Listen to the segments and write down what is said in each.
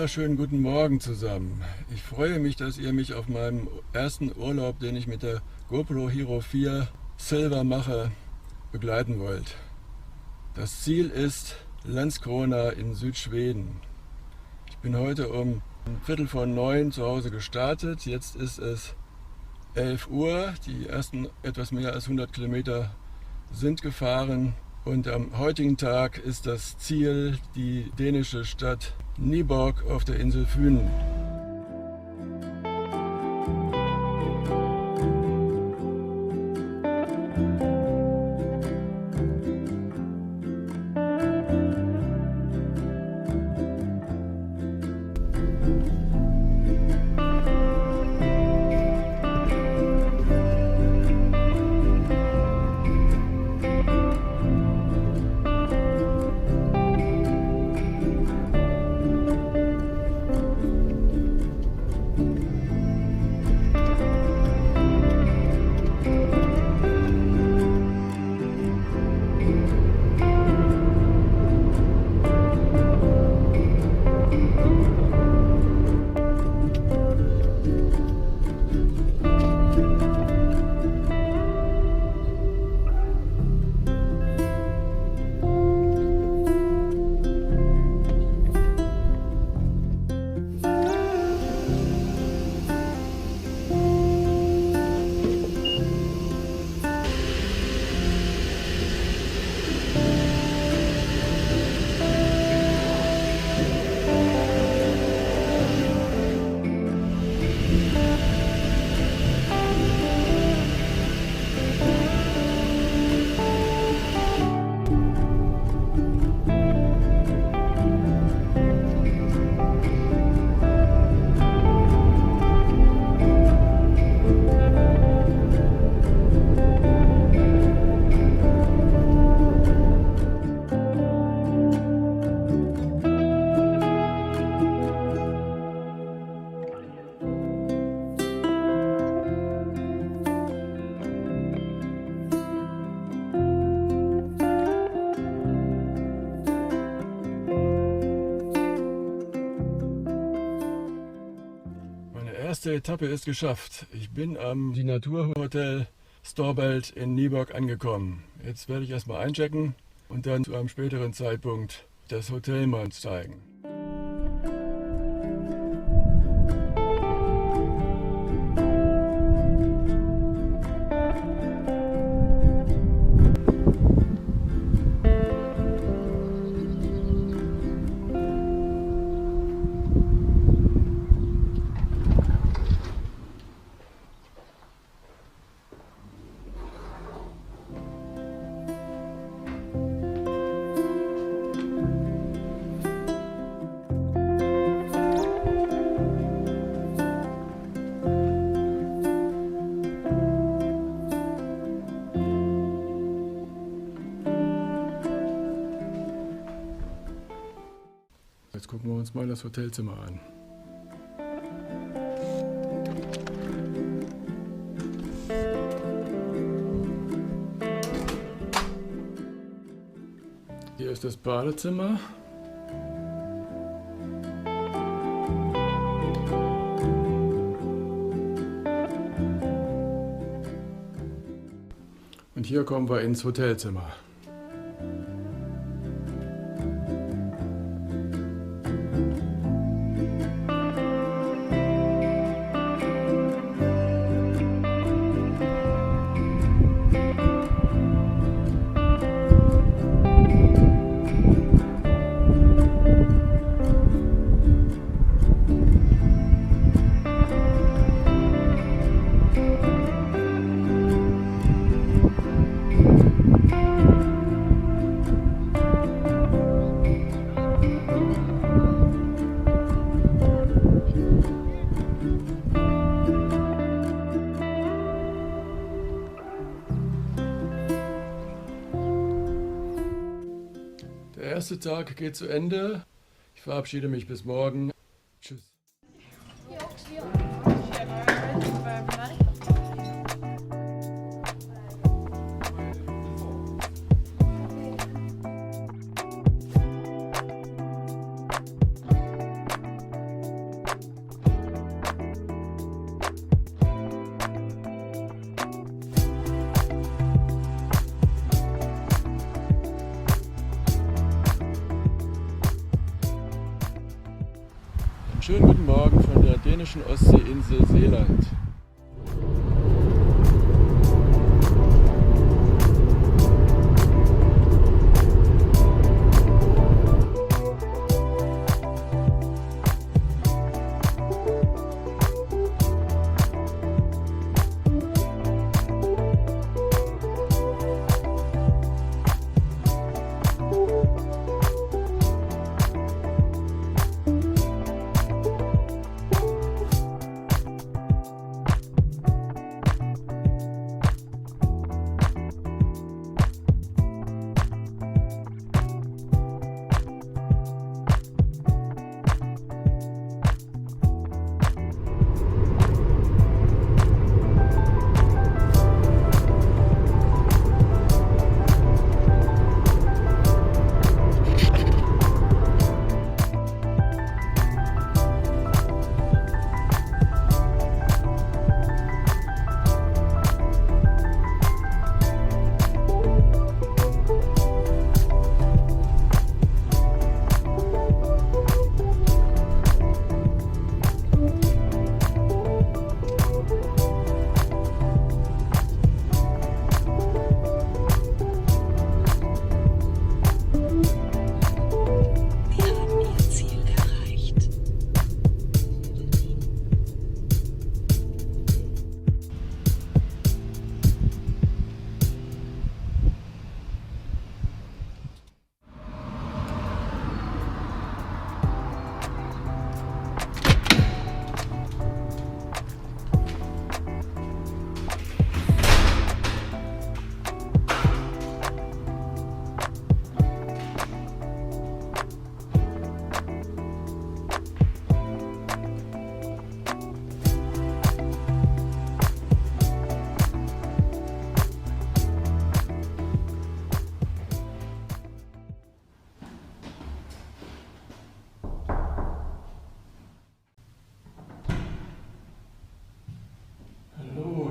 wunderschönen guten Morgen zusammen. Ich freue mich, dass ihr mich auf meinem ersten Urlaub, den ich mit der GoPro Hero 4 Silver mache, begleiten wollt. Das Ziel ist Landskrona in Südschweden. Ich bin heute um 8:45 zu Hause gestartet. Jetzt ist es 11 Uhr. Die ersten etwas mehr als 100 Kilometer sind gefahren. Und am heutigen Tag ist das Ziel die dänische Stadt Nyborg auf der Insel Fünen. Die erste Etappe ist geschafft. Ich bin am Die Naturhotel Storbelt in Nyborg angekommen. Jetzt werde ich erstmal einchecken und dann zu einem späteren Zeitpunkt das Hotel mal zeigen. Jetzt gucken wir uns mal das Hotelzimmer an. Hier ist das Badezimmer. Und hier kommen wir ins Hotelzimmer. Der erste Tag geht zu Ende. Ich verabschiede mich bis morgen. Tschüss. schönen guten Morgen von der dänischen Ostseeinsel Seeland.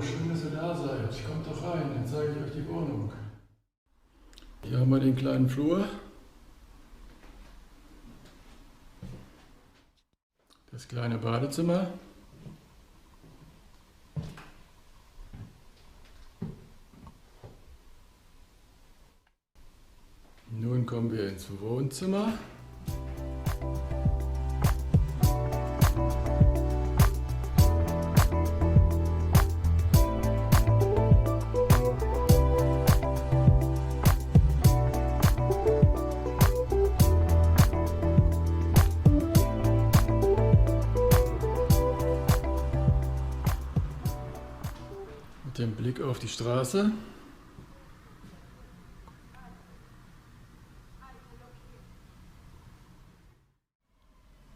Schön, dass ihr da seid. Kommt doch rein, dann zeige ich euch die Wohnung. Hier haben wir den kleinen Flur. Das kleine Badezimmer. Nun kommen wir ins Wohnzimmer. Den Blick auf die Straße.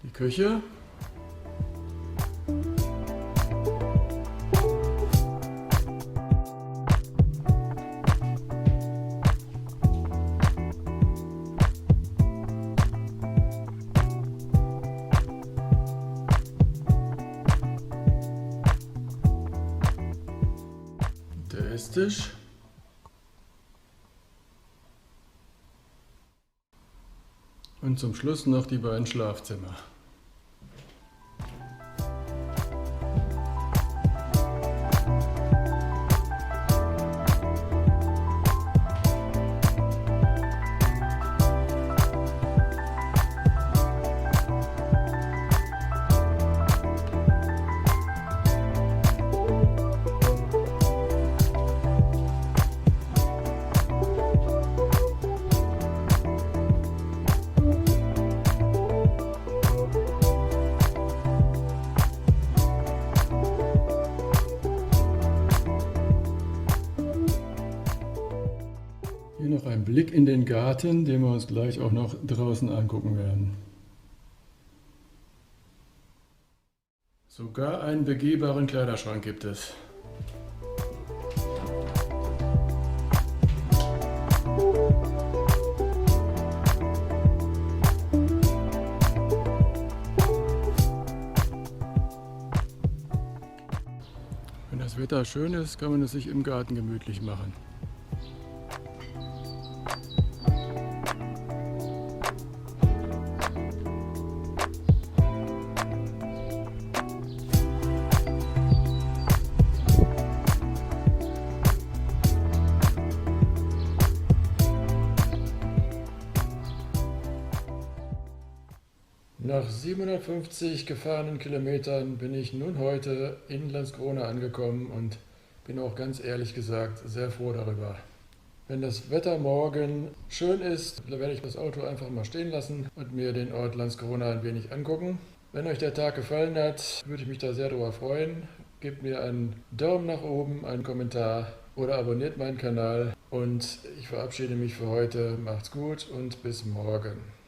Die Küche. Der Esstisch. Und zum Schluss noch die beiden Schlafzimmer. Hier noch ein Blick in den Garten, den wir uns gleich auch noch draußen angucken werden. Sogar einen begehbaren Kleiderschrank gibt es. Wenn das Wetter schön ist, kann man es sich im Garten gemütlich machen. Nach 750 gefahrenen Kilometern bin ich nun heute in Landskrona angekommen und bin auch ganz ehrlich gesagt sehr froh darüber. Wenn das Wetter morgen schön ist, dann werde ich das Auto einfach mal stehen lassen und mir den Ort Landskrona ein wenig angucken. Wenn euch der Tag gefallen hat, würde ich mich da sehr darüber freuen. Gebt mir einen Daumen nach oben, einen Kommentar oder abonniert meinen Kanal. Und ich verabschiede mich für heute. Macht's gut und bis morgen.